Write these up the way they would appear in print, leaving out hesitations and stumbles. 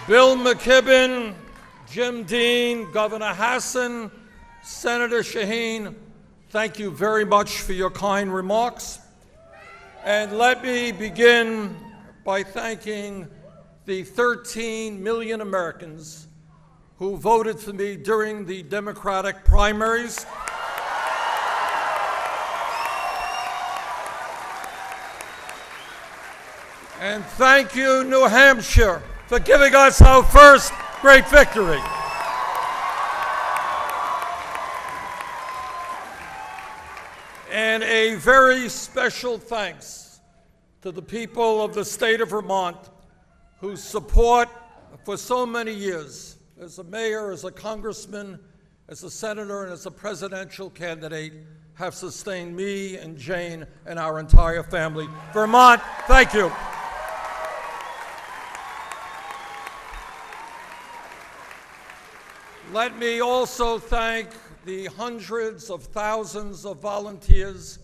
Bill McKibben, Jim Dean, Governor Hassan, Senator Shaheen, thank you very much for your kind remarks. And let me begin by thanking the 13 million Americans who voted for me during the Democratic primaries. And thank you, New Hampshire, for giving us our first great victory. And a very special thanks to the people of the state of Vermont whose support for so many years, as a mayor, as a congressman, as a senator, and as a presidential candidate, have sustained me and Jane and our entire family. Vermont, thank you. Let me also thank the hundreds of thousands of volunteers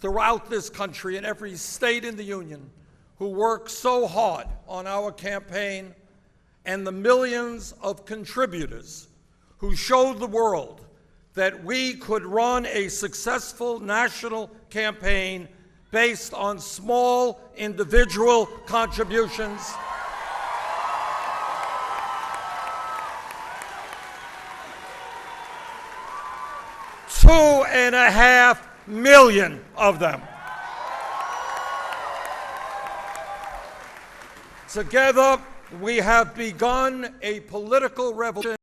throughout this country and every state in the union who work so hard on our campaign, and the millions of contributors who showed the world that we could run a successful national campaign based on small individual contributions. $2.5 million of them. Together, we have begun a political revolution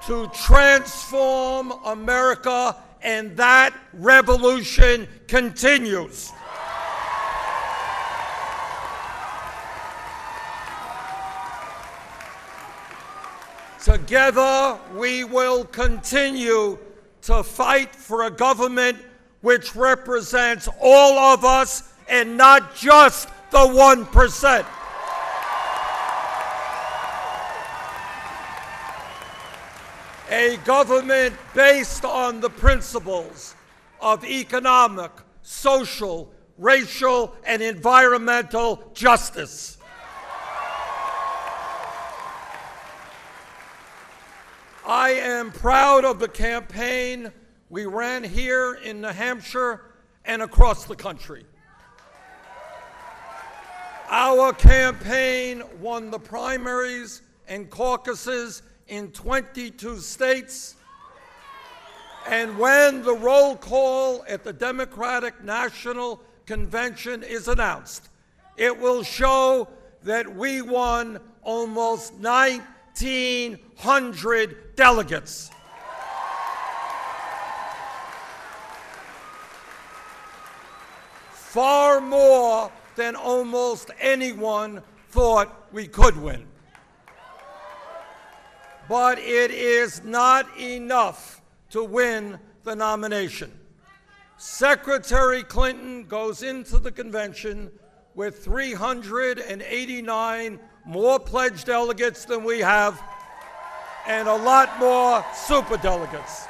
to transform America, and that revolution continues. Together, we will continue to fight for a government which represents all of us and not just the 1%. A government based on the principles of economic, social, racial, and environmental justice. I am proud of the campaign we ran here in New Hampshire and across the country. Our campaign won the primaries and caucuses in 22 states. And when the roll call at the Democratic National Convention is announced, it will show that we won almost 1,900 delegates. Far more than almost anyone thought we could win. But it is not enough to win the nomination. Secretary Clinton goes into the convention with 389 more pledged delegates than we have, and a lot more superdelegates.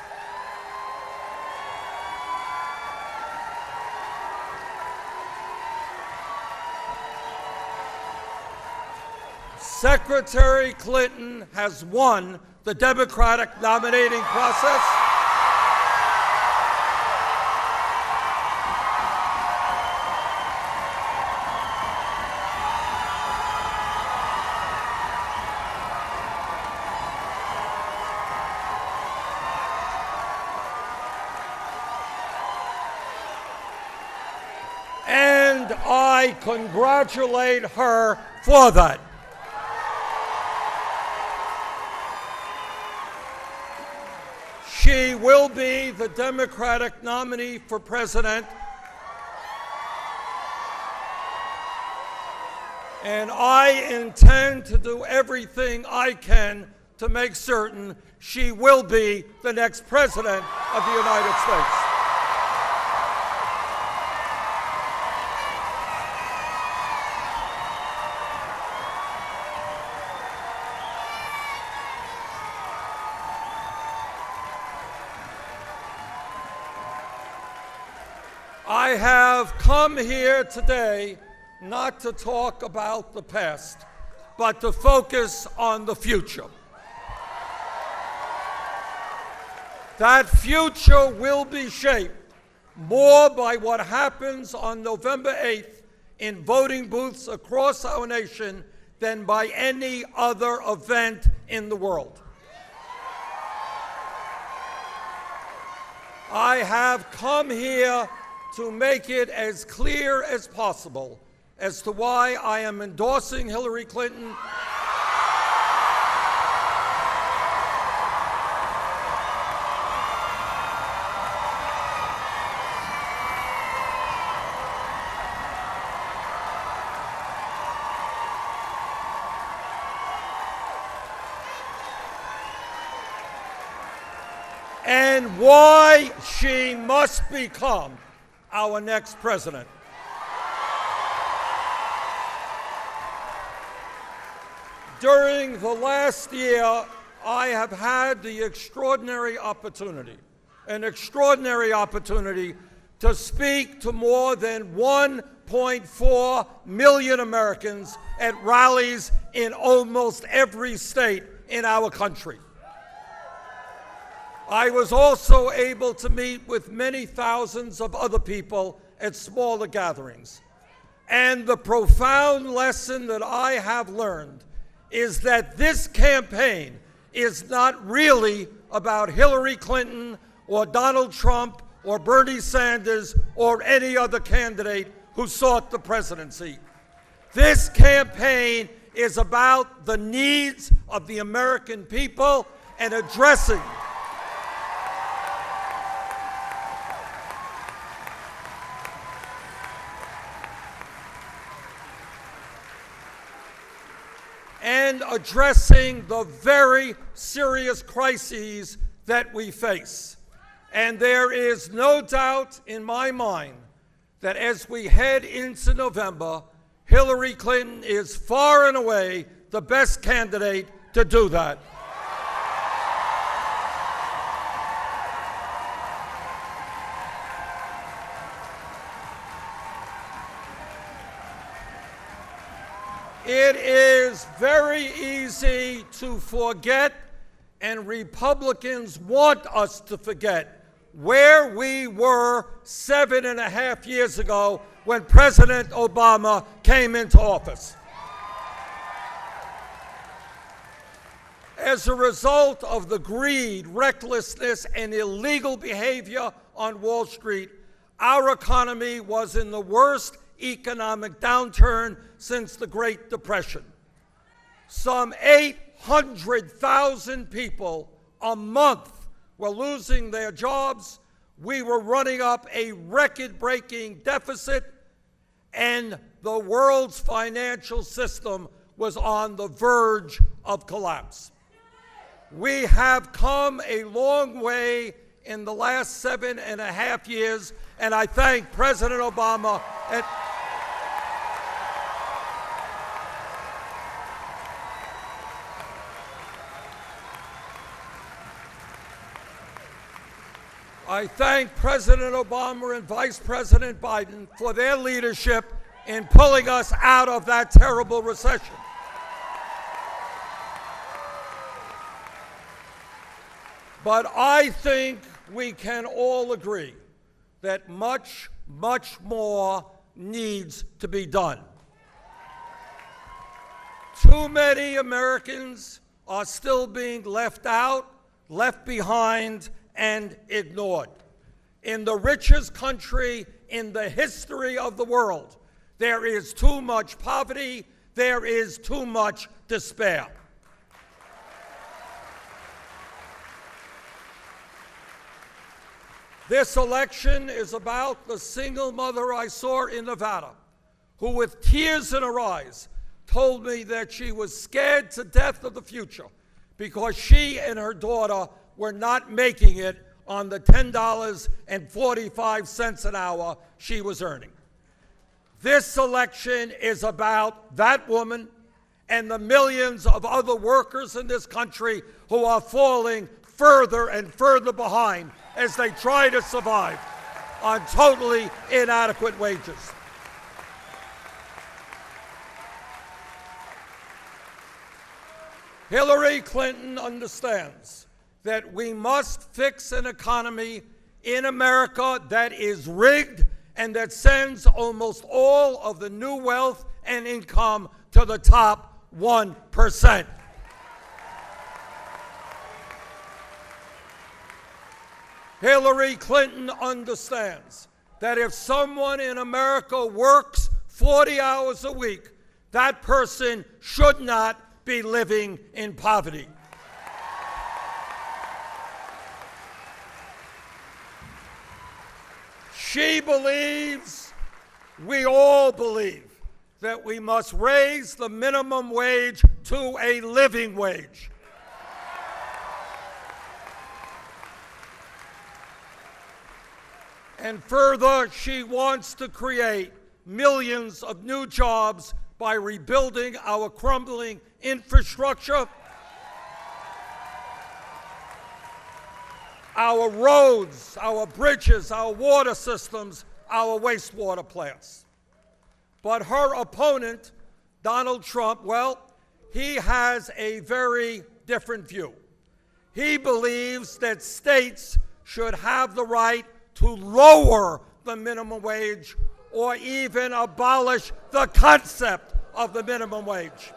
Secretary Clinton has won the Democratic nominating process. And I congratulate her for that. She will be the Democratic nominee for president, and I intend to do everything I can to make certain she will be the next president of the United States. I have come here today not to talk about the past, but to focus on the future. That future will be shaped more by what happens on November 8th in voting booths across our nation than by any other event in the world. I have come here to make it as clear as possible as to why I am endorsing Hillary Clinton and why she must become our next president. During the last year, I have had the extraordinary opportunity to speak to more than 1.4 million Americans at rallies in almost every state in our country. I was also able to meet with many thousands of other people at smaller gatherings. And the profound lesson that I have learned is that this campaign is not really about Hillary Clinton or Donald Trump or Bernie Sanders or any other candidate who sought the presidency. This campaign is about the needs of the American people and addressing the very serious crises that we face. And there is no doubt in my mind that as we head into November, Hillary Clinton is far and away the best candidate to do that. It is very easy to forget, and Republicans want us to forget, where we were 7.5 years ago when President Obama came into office. As a result of the greed, recklessness, and illegal behavior on Wall Street, our economy was in the worst economic downturn since the Great Depression. Some 800,000 people a month were losing their jobs. We were running up a record-breaking deficit, and the world's financial system was on the verge of collapse. We have come a long way in the last 7.5 years, and I thank President Obama and I thank President Obama and Vice President Biden for their leadership in pulling us out of that terrible recession. But I think we can all agree that much, much more needs to be done. Too many Americans are still being left out, left behind, and ignored. In the richest country in the history of the world, there is too much poverty, there is too much despair. This election is about the single mother I saw in Nevada, who with tears in her eyes told me that she was scared to death of the future because she and her daughter were not making it on the $10.45 an hour she was earning. This election is about that woman and the millions of other workers in this country who are falling further and further behind as they try to survive on totally inadequate wages. Hillary Clinton understands that we must fix an economy in America that is rigged and that sends almost all of the new wealth and income to the top 1%. Hillary Clinton understands that if someone in America works 40 hours a week, that person should not be living in poverty. She believes, we all believe, that we must raise the minimum wage to a living wage. And further, she wants to create millions of new jobs by rebuilding our crumbling infrastructure, our roads, our bridges, our water systems, our wastewater plants. But her opponent, Donald Trump, well, he has a very different view. He believes that states should have the right to lower the minimum wage or even abolish the concept of the minimum wage.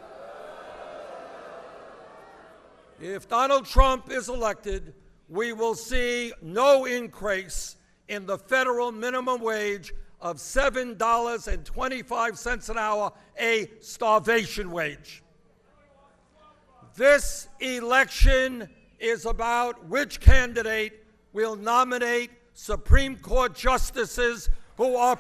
If Donald Trump is elected, we will see no increase in the federal minimum wage of $7.25 an hour, a starvation wage. This election is about which candidate will nominate Supreme Court justices who are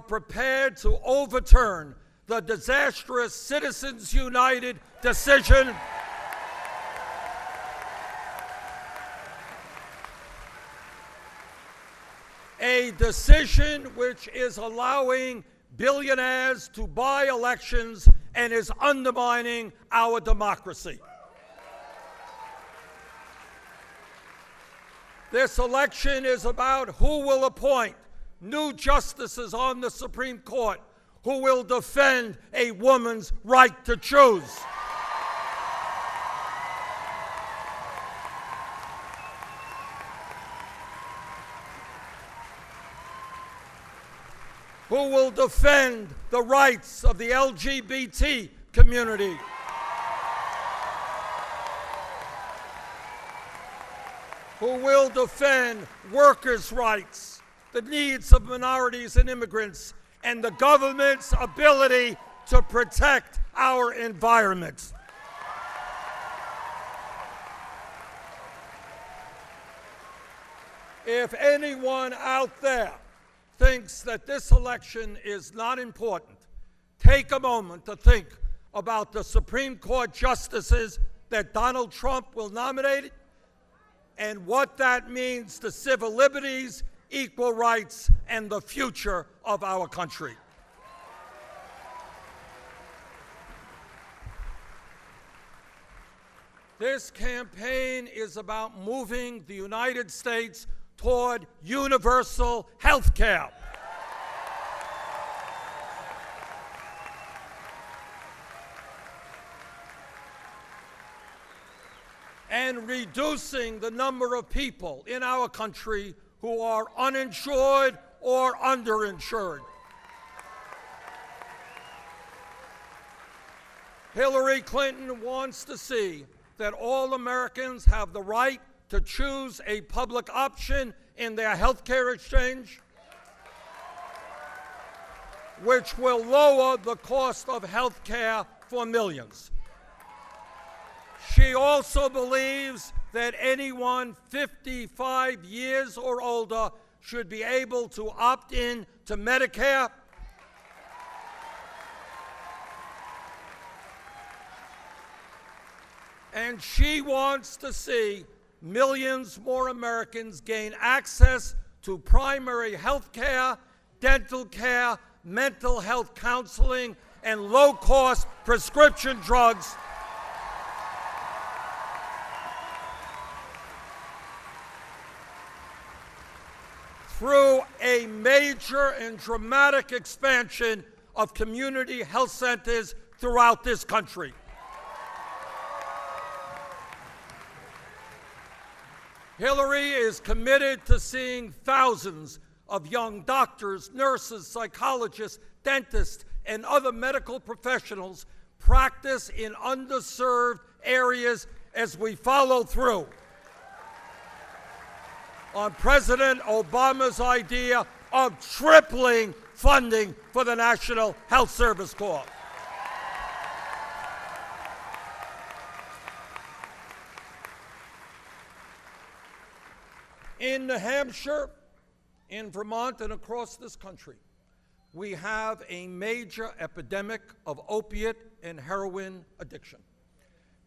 prepared to overturn the disastrous Citizens United decision a decision which is allowing billionaires to buy elections and is undermining our democracy. This election is about who will appoint new justices on the Supreme Court who will defend a woman's right to choose. Who will defend the rights of the LGBT community. Who will defend workers' rights, the needs of minorities and immigrants, and the government's ability to protect our environment. If anyone out there thinks that this election is not important, take a moment to think about the Supreme Court justices that Donald Trump will nominate and what that means to civil liberties, equal rights, and the future of our country. This campaign is about moving the United States toward universal health care. And reducing the number of people in our country who are uninsured or underinsured. Hillary Clinton wants to see that all Americans have the right to choose a public option in their health care exchange, which will lower the cost of health care for millions. She also believes that anyone 55 years or older should be able to opt in to Medicare. And she wants to see millions more Americans gain access to primary health care, dental care, mental health counseling, and low-cost prescription drugs. through a major and dramatic expansion of community health centers throughout this country. Hillary is committed to seeing thousands of young doctors, nurses, psychologists, dentists, and other medical professionals practice in underserved areas as we follow through on President Obama's idea of tripling funding for the National Health Service Corps. In New Hampshire, in Vermont, and across this country, we have a major epidemic of opiate and heroin addiction.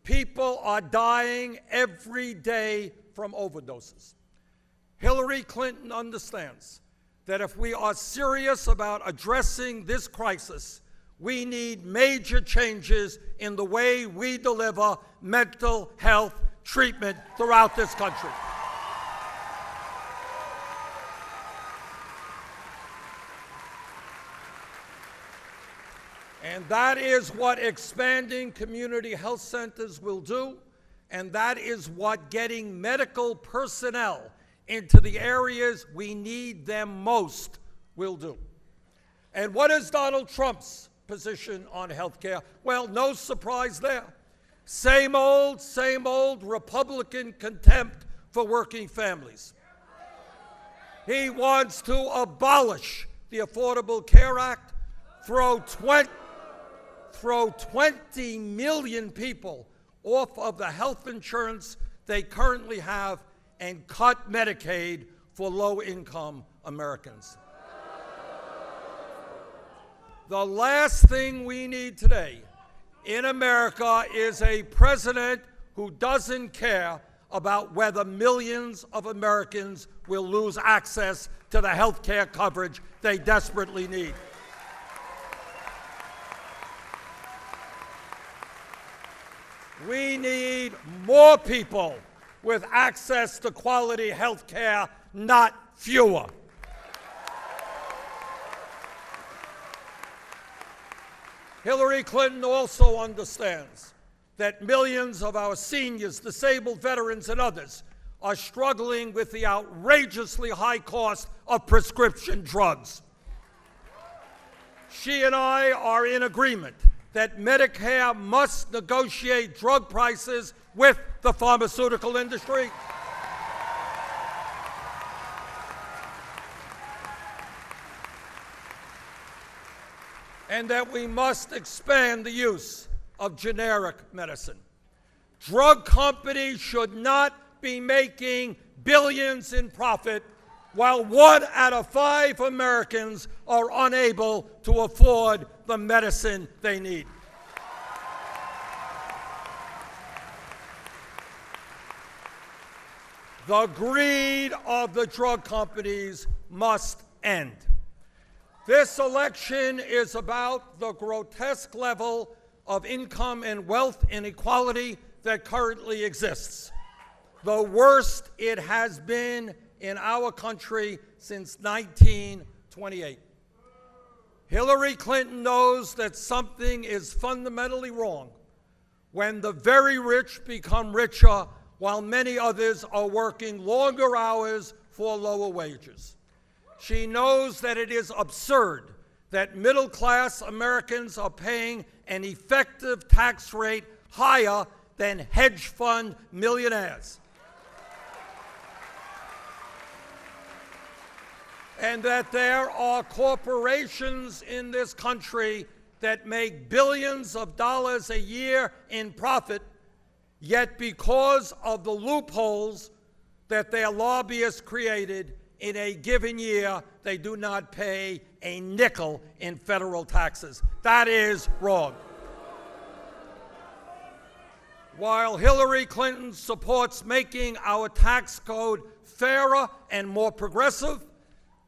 People are dying every day from overdoses. Hillary Clinton understands that if we are serious about addressing this crisis, we need major changes in the way we deliver mental health treatment throughout this country. And that is what expanding community health centers will do, and that is what getting medical personnel into the areas we need them most will do. And what is Donald Trump's position on health care? Well, no surprise there. Same old Republican contempt for working families. He wants to abolish the Affordable Care Act, throw 20 million people off of the health insurance they currently have, and cut Medicaid for low-income Americans. The last thing we need today in America is a president who doesn't care about whether millions of Americans will lose access to the health care coverage they desperately need. We need more people with access to quality health care, not fewer. Hillary Clinton also understands that millions of our seniors, disabled veterans, and others are struggling with the outrageously high cost of prescription drugs. She and I are in agreement that Medicare must negotiate drug prices with the pharmaceutical industry. And that we must expand the use of generic medicine. Drug companies should not be making billions in profit while 1 out of 5 Americans are unable to afford the medicine they need. The greed of the drug companies must end. This election is about the grotesque level of income and wealth inequality that currently exists, the worst it has been in our country since 1928. Hillary Clinton knows that something is fundamentally wrong when the very rich become richer while many others are working longer hours for lower wages. She knows that it is absurd that middle-class Americans are paying an effective tax rate higher than hedge fund millionaires. And that there are corporations in this country that make billions of dollars a year in profit, yet because of the loopholes that their lobbyists created in a given year, they do not pay a nickel in federal taxes. That is wrong. While Hillary Clinton supports making our tax code fairer and more progressive,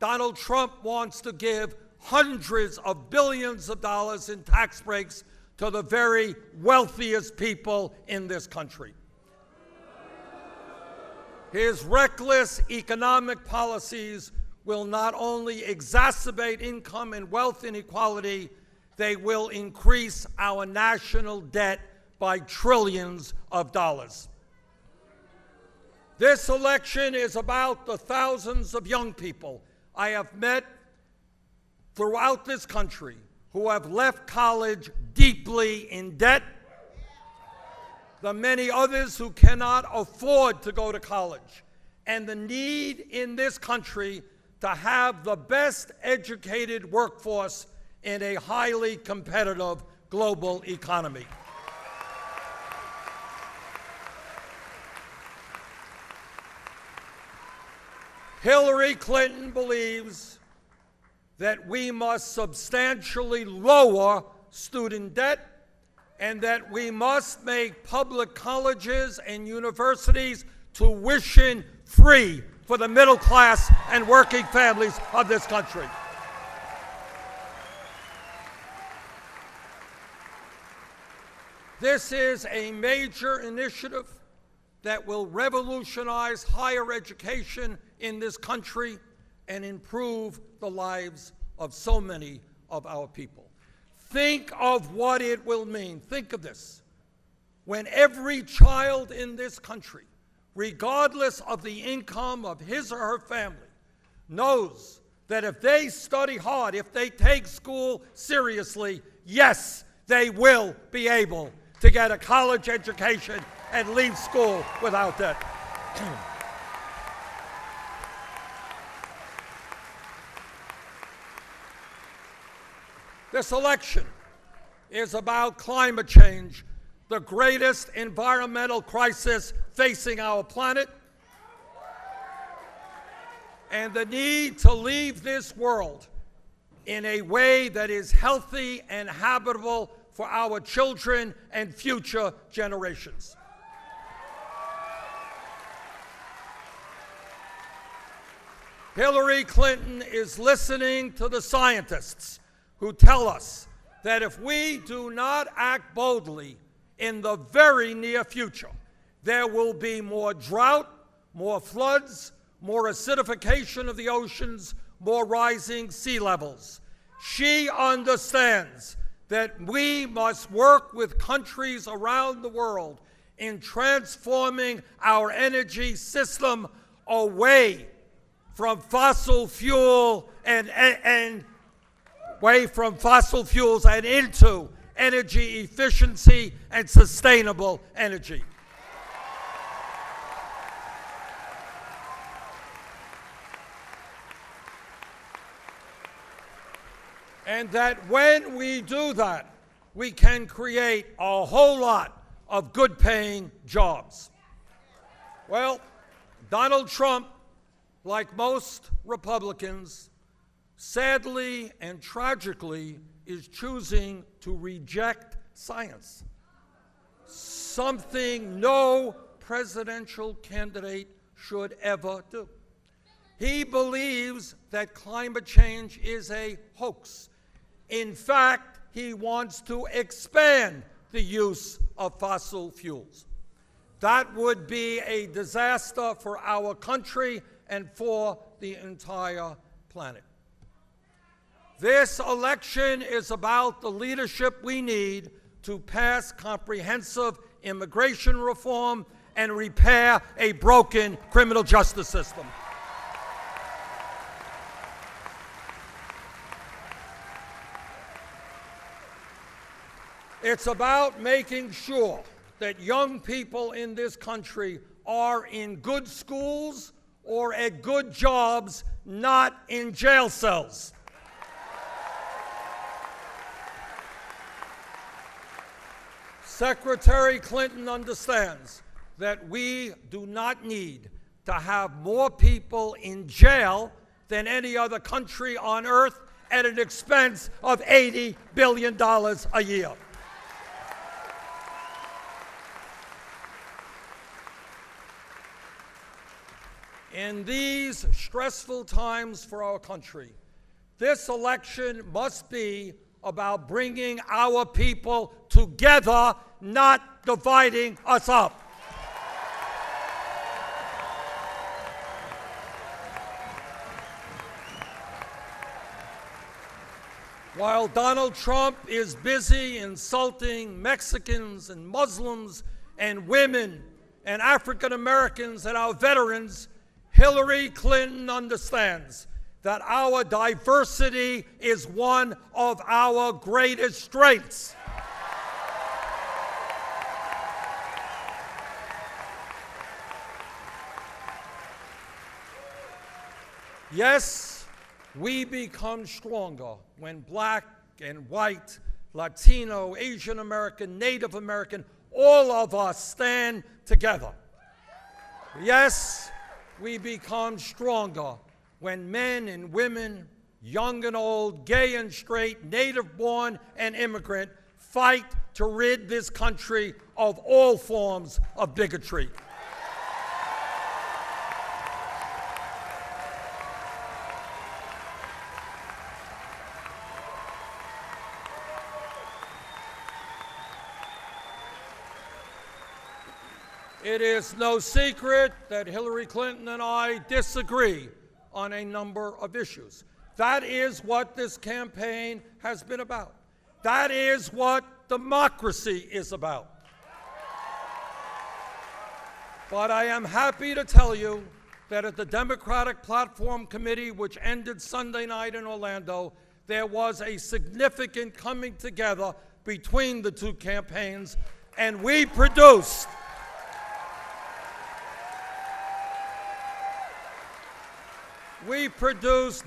Donald Trump wants to give hundreds of billions of dollars in tax breaks to the very wealthiest people in this country. His reckless economic policies will not only exacerbate income and wealth inequality, they will increase our national debt by trillions of dollars. This election is about the thousands of young people I have met throughout this country who have left college deeply in debt, the many others who cannot afford to go to college, and the need in this country to have the best educated workforce in a highly competitive global economy. Hillary Clinton believes that we must substantially lower student debt and that we must make public colleges and universities tuition-free for the middle class and working families of this country. This is a major initiative that will revolutionize higher education in this country and improve the lives of so many of our people. Think of what it will mean. Think of this. When every child in this country, regardless of the income of his or her family, knows that if they study hard, if they take school seriously, yes, they will be able to get a college education and leave school without debt. This election is about climate change, the greatest environmental crisis facing our planet, and the need to leave this world in a way that is healthy and habitable for our children and future generations. Hillary Clinton is listening to the scientists who tell us that if we do not act boldly in the very near future, there will be more drought, more floods, more acidification of the oceans, more rising sea levels. She understands that we must work with countries around the world in transforming our energy system away from fossil fuel and away from fossil fuels and into energy efficiency and sustainable energy. And that when we do that, we can create a whole lot of good-paying jobs. Well, Donald Trump, like most Republicans, sadly and tragically is choosing to reject science, something no presidential candidate should ever do. He believes that climate change is a hoax. In fact, he wants to expand the use of fossil fuels. That would be a disaster for our country and for the entire planet. This election is about the leadership we need to pass comprehensive immigration reform and repair a broken criminal justice system. It's about making sure that young people in this country are in good schools or at good jobs, not in jail cells. Secretary Clinton understands that we do not need to have more people in jail than any other country on earth at an expense of $80 billion a year. In these stressful times for our country, this election must be about bringing our people together, not dividing us up. While Donald Trump is busy insulting Mexicans and Muslims and women and African Americans and our veterans, Hillary Clinton understands that our diversity is one of our greatest strengths. Yes, we become stronger when black and white, Latino, Asian American, Native American, all of us stand together. Yes, we become stronger when men and women, young and old, gay and straight, native-born and immigrant, fight to rid this country of all forms of bigotry. It is no secret that Hillary Clinton and I disagree on a number of issues. That is what this campaign has been about. That is what democracy is about. But I am happy to tell you that at the Democratic Platform Committee, which ended Sunday night in Orlando, there was a significant coming together between the two campaigns, and we produced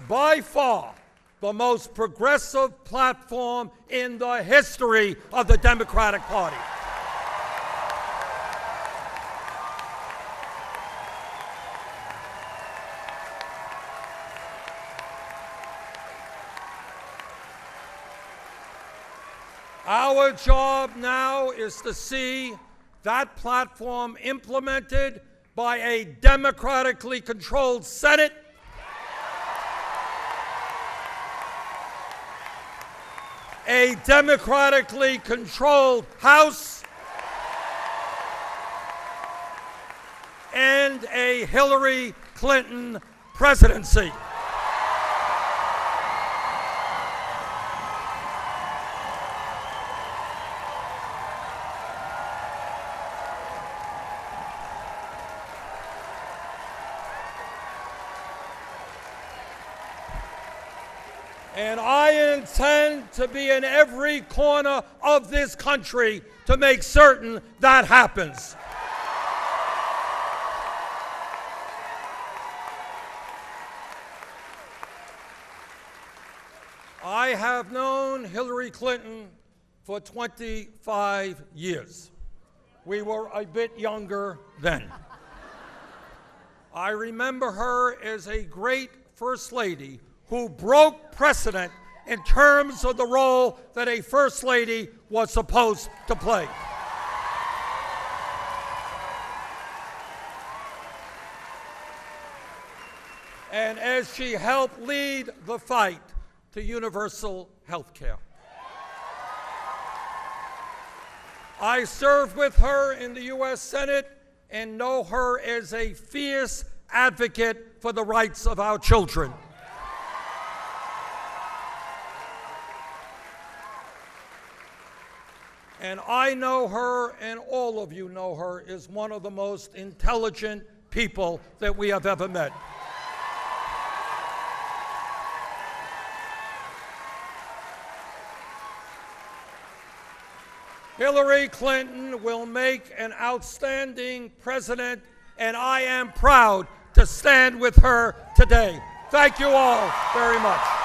by far the most progressive platform in the history of the Democratic Party. Our job now is to see that platform implemented by a democratically controlled Senate, a democratically controlled House, and a Hillary Clinton presidency. And I intend to be in every corner of this country to make certain that happens. I have known Hillary Clinton for 25 years. We were a bit younger then. I remember her as a great First Lady who broke precedent in terms of the role that a First Lady was supposed to play. And as she helped lead the fight to universal health care. I served with her in the U.S. Senate and know her as a fierce advocate for the rights of our children. And I know her, and all of you know her, as one of the most intelligent people that we have ever met. Hillary Clinton will make an outstanding president, and I am proud to stand with her today. Thank you all very much.